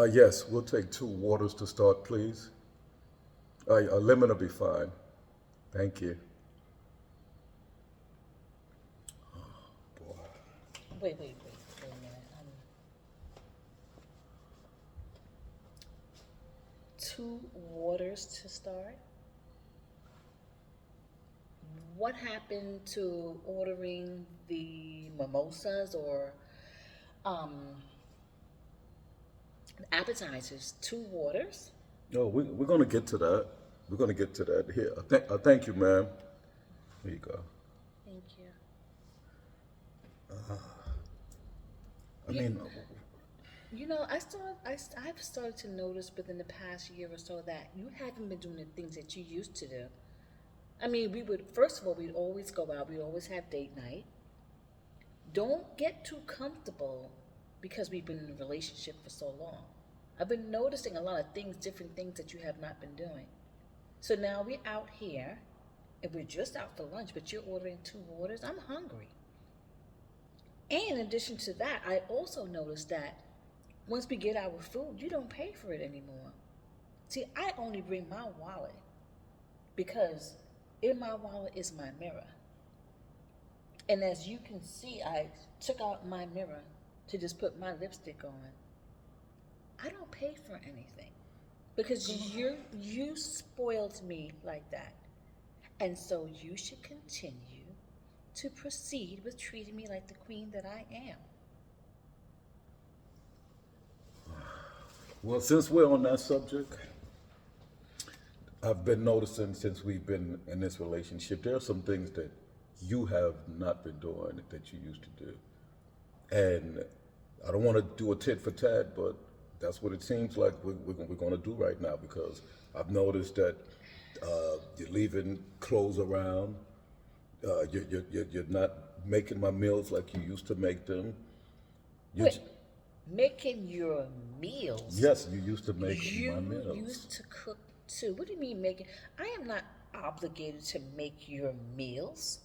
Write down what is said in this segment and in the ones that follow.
Yes, we'll take 2 waters to start, please. A lemon will be fine. Thank you. Boy. Wait a minute. 2 waters to start. What happened to ordering the mimosas or um, appetizers? 2 waters? No, we're going to get to that. We're going to get to that. Here, thank you, ma'am. Here you go. Thank you. I You, mean, I've started to notice within the past year or so that you haven't been doing the things that you used to do. I mean, we would first of all we'd always go out. We'd always have date night. Don't get too comfortable because we've been in a relationship for so long. I've been noticing a lot of things, different things that you have not been doing. So now we're out here and we're just out for lunch, but you're ordering 2 waters. I'm hungry. And in addition to that, I also noticed that once we get our food, you don't pay for it anymore. See, I only bring my wallet because in my wallet is my mirror. And as you can see, I took out my mirror to just put my lipstick on. I don't pay for anything because you spoiled me like that. And so you should continue to proceed with treating me like the queen that I am. well, since we're on that subject, I've been noticing since we've been in this relationship, there are some things that you have not been doing that you used to do. And I don't want to do a tit for tat, but that's what it seems like we're going to do right now because I've noticed that you're leaving clothes around. You're not making my meals like you used to make them. You, Wait, making your meals. yes, you used to make my You meals. used to cook too. What do you mean making? I am not obligated to make your meals.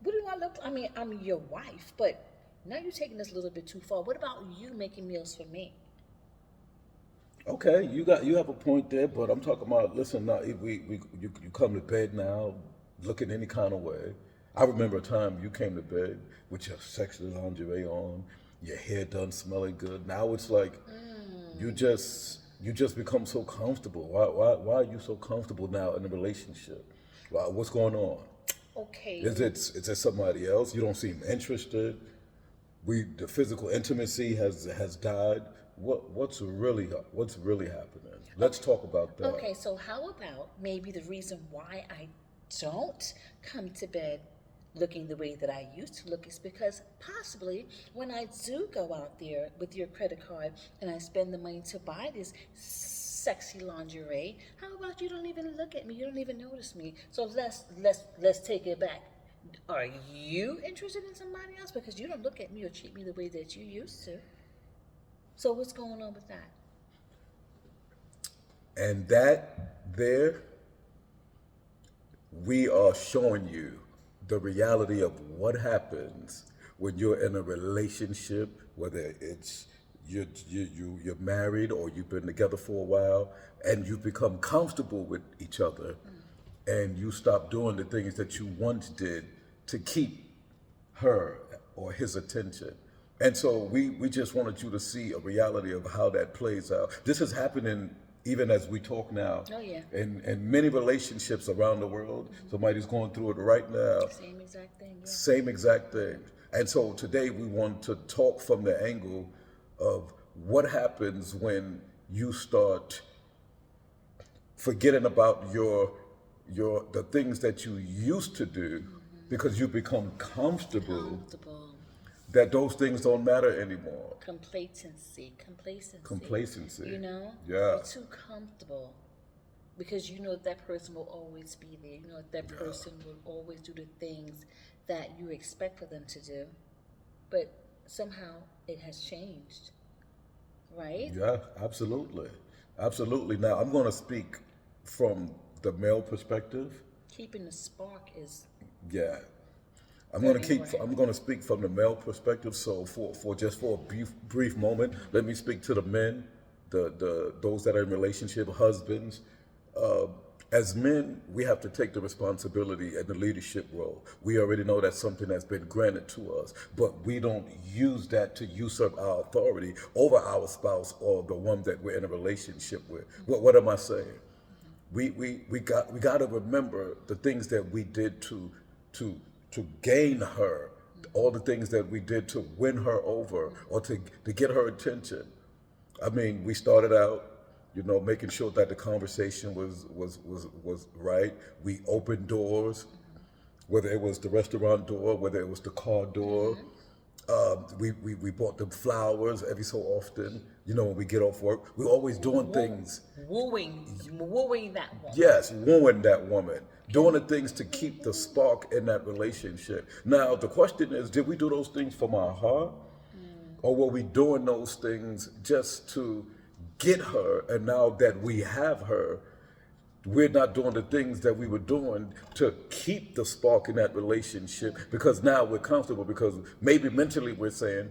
What do I look? I mean, I'm your wife, but now you're taking this a little bit too far. What about you making meals for me? Okay, you have a point there, but I'm talking about listen now. If you come to bed now looking any kind of way. I remember a time you came to bed with your sexy lingerie on, your hair done smelling good. Now it's like you just become so comfortable. Why are you so comfortable now in a relationship? What's going on? Okay, Is it somebody else? You don't seem interested. The physical intimacy has died. What's really happening? Let's talk about that. okay. So how about maybe the reason why I don't come to bed looking the way that I used to look is because possibly when I do go out there with your credit card and I spend the money to buy this sexy lingerie, how about you don't even look at me? You don't even notice me. So let's take it back. Are you interested in somebody else? Because you don't look at me or treat me the way that you used to. So what's going on with that? And that there, we are showing you the reality of what happens when you're in a relationship, whether it's you're married or you've been together for a while, and you become comfortable with each other, and you stop doing the things that you once did to keep her or his attention. And so we just wanted you to see a reality of how that plays out. This is happening even as we talk now. Oh yeah. In many relationships around the world. Somebody's going through it right now. Same exact thing, yeah. Same exact thing. And so today we want to talk from the angle of what happens when you start forgetting about your the things that you used to do because you become comfortable Comfortable. that those things don't matter anymore. Complacency. Complacency. You know? Yeah. You're too comfortable. Because you know that person will always be there. You know that person will always do the things that you expect for them to do. But somehow it has changed. Right? Yeah, absolutely. Absolutely. Now I'm going to speak from the male perspective. Keeping the spark is Yeah. Anyway. I'm going to speak from the male perspective. So for a brief moment, let me speak to the men, the those that are in relationship, husbands. Uh, as men, we have to take the responsibility and the leadership role. We already know that's something that's been granted to us, but we don't use that to usurp our authority over our spouse or the one that we're in a relationship with. What am I saying? We got to remember the things that we did to to gain her, all the things that we did to win her over or to get her attention. I mean, we started out, making sure that the conversation was right. We opened doors, whether it was the restaurant door, whether it was the car door. We bought them flowers every so often. When we get off work, we're always doing things. Wooing that woman. Yes, wooing that woman, doing the things to keep the spark in that relationship. Now, the question is, did we do those things from our heart? Or were we doing those things just to get her? And now that we have her, we're not doing the things that we were doing to keep the spark in that relationship because now we're comfortable because maybe mentally we're saying,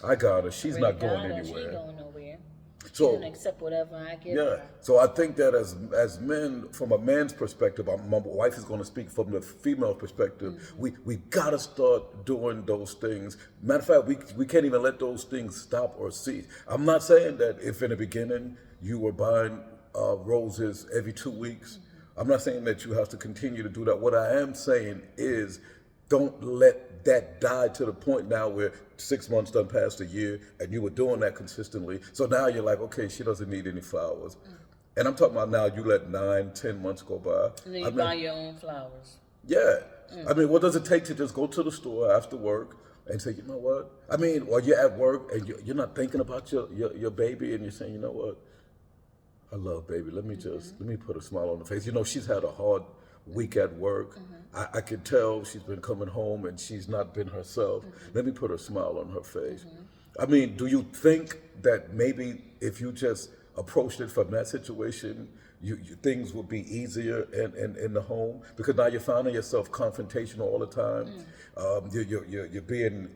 I got her. She's not going She anywhere. ain't going nowhere. She So gonna accept whatever I give yeah, her. so I think that as men, from a man's perspective, my wife is going to speak from the female perspective. We gotta start doing those things. Matter of fact, we can't even let those things stop or cease. I'm not saying that if in the beginning you were buying roses every 2 weeks, I'm not saying that you have to continue to do that. What I am saying is, don't let that die to the point now where 6 months done past a year and you were doing that consistently. So now you're like, okay, she doesn't need any flowers. And I'm talking about now you let 9, 10 months go by. And then you buy your own flowers. Yeah. I mean, what does it take to just go to the store after work and say, you know what? I mean, or you're at work and you're not thinking about your baby and you're saying, you know what? I love baby. Let me put a smile on her face. She's had a hard week at work. I can tell she's been coming home and she's not been herself. Let me put a smile on her face. I mean, do you think that maybe if you just approached it from that situation, things would be easier in the home? Because now you're finding yourself confrontational all the time. You're being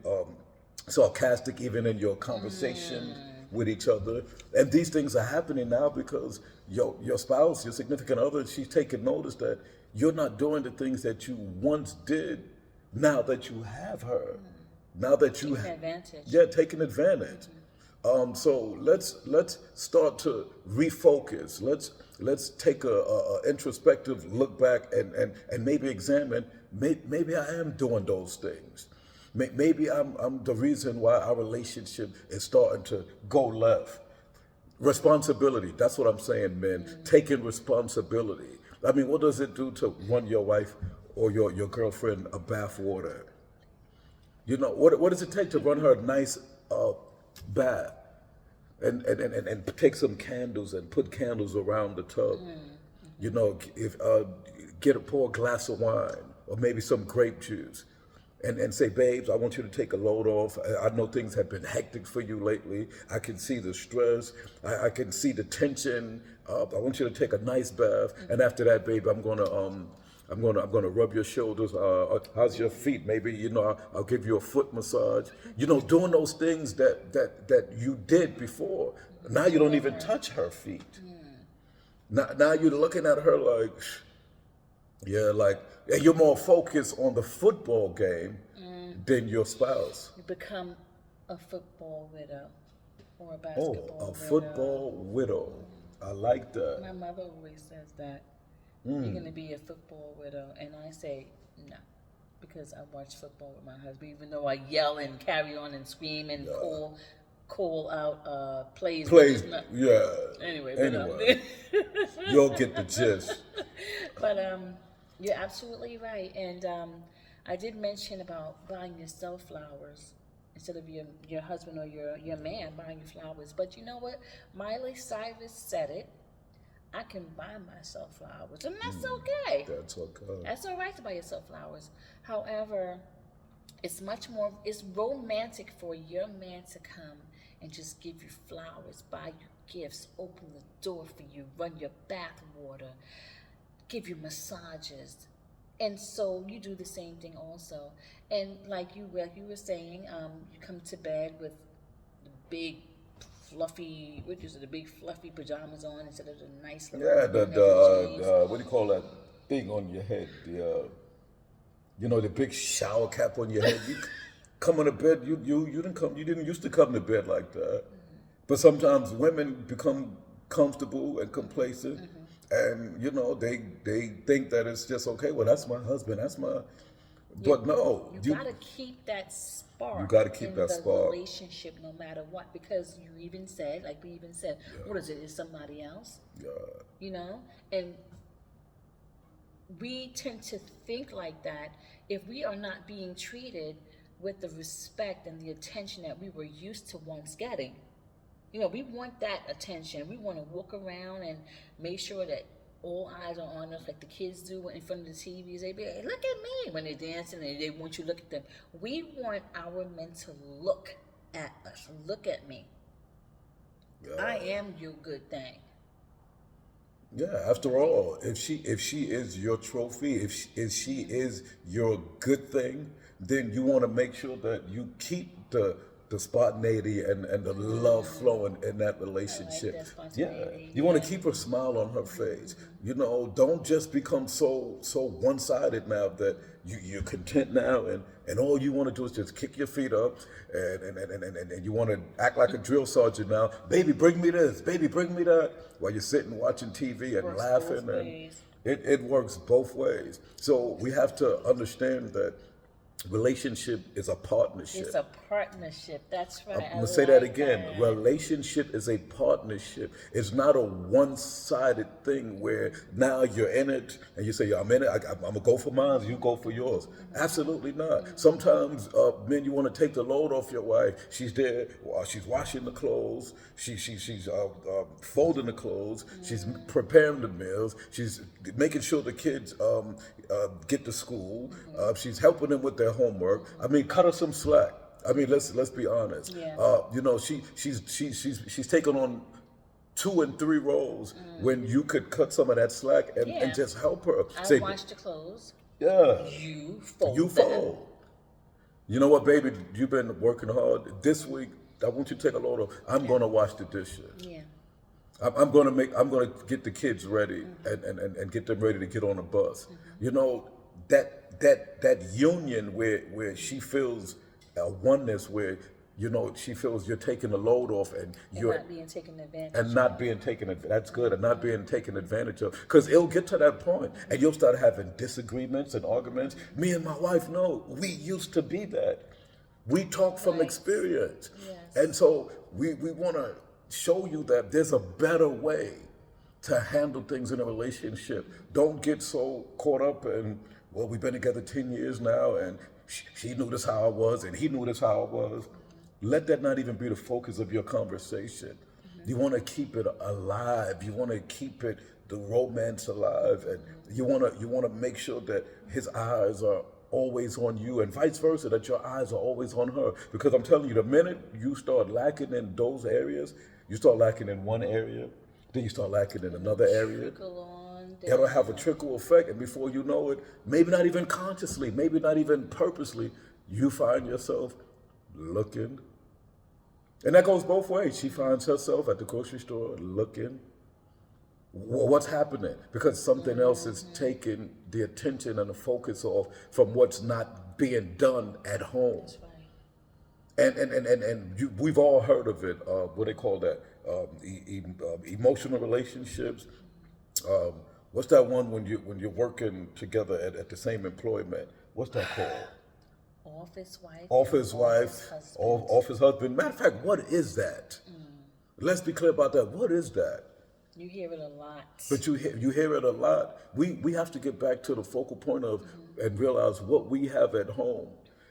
sarcastic even in your conversation with each other. And these things are happening now because your spouse, your significant other, she's taking notice that you're not doing the things that you once did now that you have her. Now that you Taking advantage. Yeah, taking advantage. So let's start to refocus. Let's take a introspective look back and maybe examine. Maybe I am doing those things. Maybe I'm the reason why our relationship is starting to go left. Responsibility. That's what I'm saying, men. Taking responsibility. I mean, what does it do to run your wife or your girlfriend a bath water? What does it take to run her a nice bath and take some candles and put candles around the tub? If pour a glass of wine or maybe some grape juice. And say, babes, I want you to take a load off. I know things have been hectic for you lately. I can see the stress. I can see the tension. I want you to take a nice bath. And after that, babe, I'm gonna rub your shoulders. How's your feet? Maybe I'll give you a foot massage. Doing those things that you did before. Now you don't even touch her feet. Now you're looking at her like. Yeah, and you're more focused on the football game than your spouse. You become a football widow or a basketball widow. Football widow. I like that. My mother always says that. You're going to be a football widow. And I say, no, because I watch football with my husband, even though I yell and carry on and scream and call out plays. Yeah. Anyway. You'll get the gist. But you're absolutely right. And I did mention about buying yourself flowers instead of your husband or your man buying you flowers. But you know what? Miley Cyrus said it. I can buy myself flowers, and that's okay. That's okay. That's all right to buy yourself flowers. However, it's romantic for your man to come and just give you flowers, buy you gifts, open the door for you, run your bath water, give you massages, And so you do the same thing also. And like you were saying, you come to bed with the big fluffy, what is it, the big fluffy pajamas on instead of the nice little Yeah, negligee. what do you call that thing on your head? The big shower cap on your head. You come on to bed. You didn't come. You didn't used to come to bed like that. But sometimes women become comfortable and complacent, and they think that it's just okay. Well, that's my husband. That's my. Yeah, But no, you gotta keep that spark you got to keep in that the spark. relationship no matter what, because you even said, like we even said, what is it? Is somebody else? Yeah. You know? And we tend to think like that if we are not being treated with the respect and the attention that we were used to once getting. You know, we want that attention. We want to walk around and make sure that all eyes are on us, like the kids do in front of the TVs. They be like, "Look at me," when they're dancing, and they want you to look at them. We want our men to look at us. Look at me. Yeah. I am your good thing. Yeah, after all, if she is your trophy, if she is your good thing, then you want to make sure that you keep the spontaneity and the love flowing in that relationship. that Yeah, spontaneity, you want to yeah. keep a smile on her face. Don't just become so one-sided now that you're content now and all you want to do is just kick your feet up and you want to act like a drill sergeant now. Baby, bring me this. Baby, bring me that. While you're sitting watching TV and Works laughing, both and ways. it works both ways. So we have to understand that relationship is a partnership. It's a partnership. That's right. I'm gonna say that again. That. Relationship is a partnership. It's not a one-sided thing where now you're in it and you say, "I'm in it. I'm gonna go for mine. You go for yours." Absolutely not. Sometimes, men, you want to take the load off your wife. She's there. She's washing the clothes. She's folding the clothes. She's preparing the meals. She's making sure the kids get to school. She's helping them with their homework. I mean, cut her some slack. I mean, let's be honest. Yeah. She's taking on 2 and 3 roles when you could cut some of that slack and Yeah. just help her. I wash the clothes. Yeah, You fold you them. fold. You know what, baby? You've been working hard this week. I want you to take a load of. I'm gonna wash the dishes. Yeah. I'm gonna get the kids ready and get them ready to get on the bus. That union where she feels a oneness, where she feels you're taking the load off and you're not being taken advantage and not being taken advantage. That's good, and not being taken advantage of, because it'll get to that point and you'll start having disagreements and arguments. Me and my wife know we used to be that. We talk from experience. Yes. And so we want to show you that there's a better way to handle things in a relationship. Don't get so caught up in, well, we've been together 10 years now and she knew this how I was and he knew this how I was. Let that not even be the focus of your conversation. You want to keep it alive. You want to keep the romance alive, and you want to make sure that his eyes are always on you, and vice versa, that your eyes are always on her. Because I'm telling you, the minute you start lacking in those areas, you start lacking in one area, then you start lacking in another area. Trickle on down. It'll have a trickle effect, and before you know it, maybe not even consciously, maybe not even purposely, you find yourself looking. And that goes both ways. She finds herself at the grocery store looking. What's happening? Because something else is taking the attention and the focus off from what's not being done at home. That's right. And we've all heard of it. What they call that? Emotional relationships. What's that one when you're working together at the same employment? What's that called? Office wife. Office wife. husband. Office husband. Matter of fact, what is that? Let's be clear about that. What is that? You hear it a lot. But you hear it a lot. We have to get back to the focal point of and realize what we have at home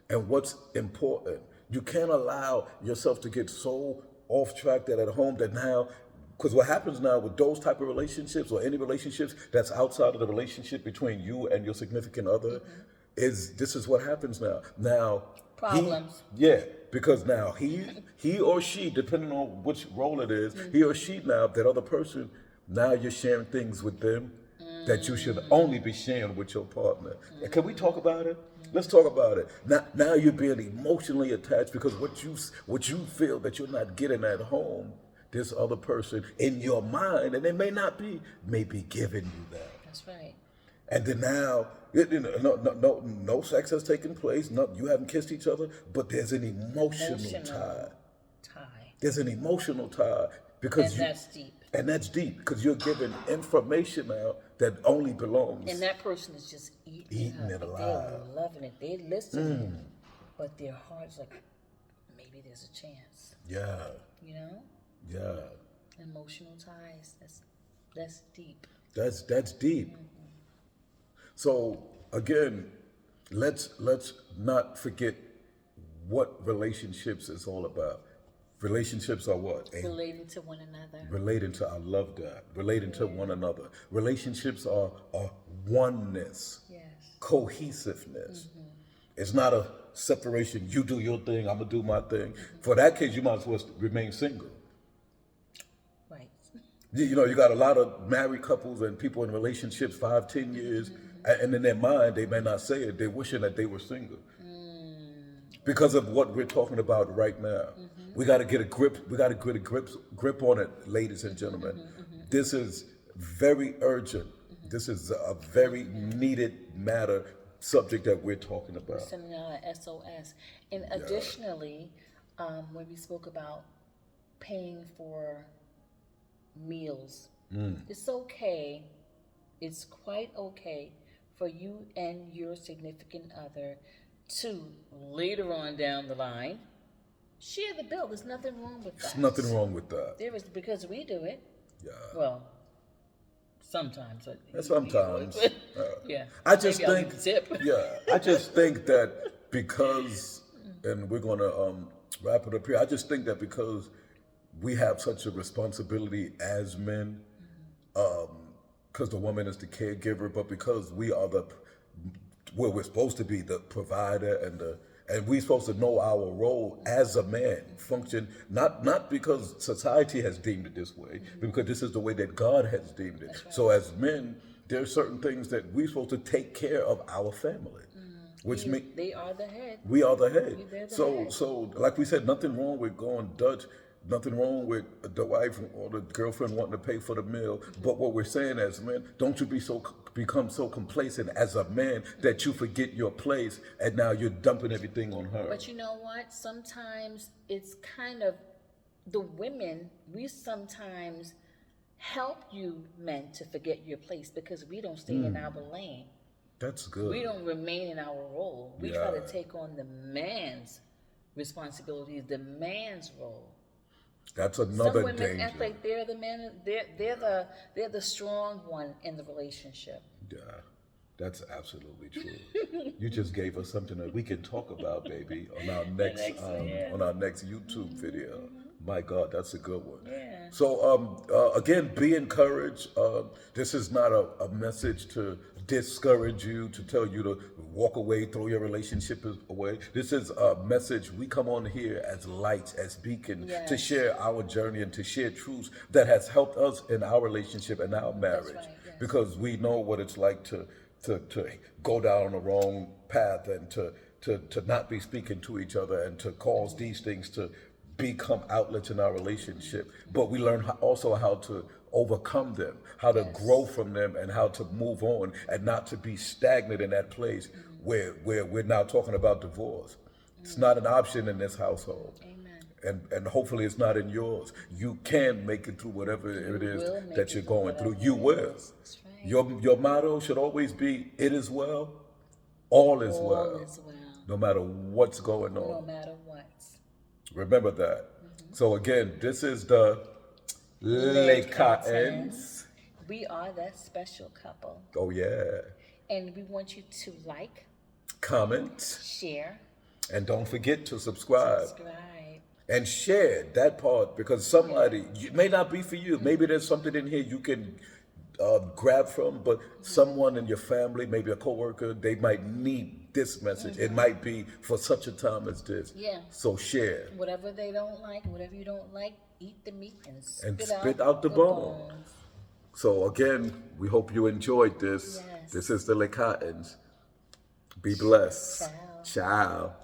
and what's important. You can't allow yourself to get so off track that at home that now, because what happens now with those type of relationships or any relationships that's outside of the relationship between you and your significant other, is this is what happens now. Now Problems. Because now he or she, depending on which role it is, he or she now, that other person, now you're sharing things with them that you should only be sharing with your partner. And can we talk about it? Let's talk about it. Now you're being emotionally attached because what you feel that you're not getting at home, this other person in your mind, and they may be giving you that. That's right. And then now, no sex has taken place. No, you haven't kissed each other, but there's an emotional tie. There's an emotional tie because that's deep. And that's deep because you're giving information out that only belongs. And that person is just eating it alive. They're loving it. They're listening, but their heart's like, maybe there's a chance. Yeah. You know. Yeah. Emotional ties. That's deep. That's deep. So again, let's not forget what relationships is all about. Relationships are what? Relating to one another. Relating to, I love that. Relating to one another. Relationships are oneness. Yes. Cohesiveness. It's not a separation. You do your thing, I'm gonna do my thing. For that case, you might as well remain single. Right. You got a lot of married couples and people in relationships 5-10 years, and in their mind, they may not say it. They're wishing that they were single. Because of what we're talking about right now. We got to get a grip. We got to get a grip on it, ladies and gentlemen. This is very urgent. This is a very needed subject that we're talking about. We're sending out an SOS. And additionally, when we spoke about paying for meals, it's okay. It's quite okay for you and your significant other to later on down the line share the bill. There's nothing wrong with that. There's nothing wrong with that. There is, because we do it. Yeah. Well, sometimes. Sometimes. Yeah. I just think. Tip. Yeah. I just think that because, and we're gonna wrap it up here. I just think that because we have such a responsibility as men, because the woman is the caregiver, but because we are we're supposed to be the provider and we're supposed to know our role as a man, function, not because society has deemed it this way, but because this is the way that God has deemed it. Right. So as men, there are certain things that we're supposed to take care of our family. Which means they are the head. We are the head. Head. So like we said, nothing wrong with going Dutch. Nothing wrong with the wife or the girlfriend wanting to pay for the meal. But what we're saying as men, don't you become so complacent as a man that you forget your place and now you're dumping everything on her. But you know what? Sometimes it's kind of the women, we sometimes help you men to forget your place because we don't stay in our lane. That's good. We don't remain in our role. We try to take on the man's responsibilities, the man's role. That's another danger. Some women act like they're the man. They're the strong one in the relationship. Yeah, that's absolutely true. You just gave us something that we can talk about, baby, on our next YouTube video. My God, that's a good one. Yeah. So again, be encouraged. This is not a message to discourage you, to tell you to walk away, throw your relationship away. This is a message. We come on here as lights, as beacon, to share our journey and to share truths that has helped us in our relationship and our marriage. That's right, yes. Because we know what it's like to go down the wrong path and to not be speaking to each other and to cause these things to become outlets in our relationship. But we learn also how to overcome them, how to grow from them, and how to move on and not to be stagnant in that place where we're now talking about divorce. It's not an option in this household. Amen. And hopefully it's not in yours. You can make it through whatever it is that you're going through. You will. That's right. Your motto should always be, it is well, all is well. All is well. No matter what's going on. No matter what. Remember that. So again, this is the Les Cottons. We are that special couple. Oh yeah. And we want you to like, comment, share, and don't forget to subscribe. And share that part, because somebody, it may not be for you. Maybe there's something in here you can grab from, but someone in your family, maybe a coworker, they might need this message. It might be for such a time as this. Yeah. So share. Whatever they don't like, whatever you don't like, eat the meat and spit out the bones. So again, we hope you enjoyed this. Yes. This is the Cottons. Be blessed. Ciao. Ciao.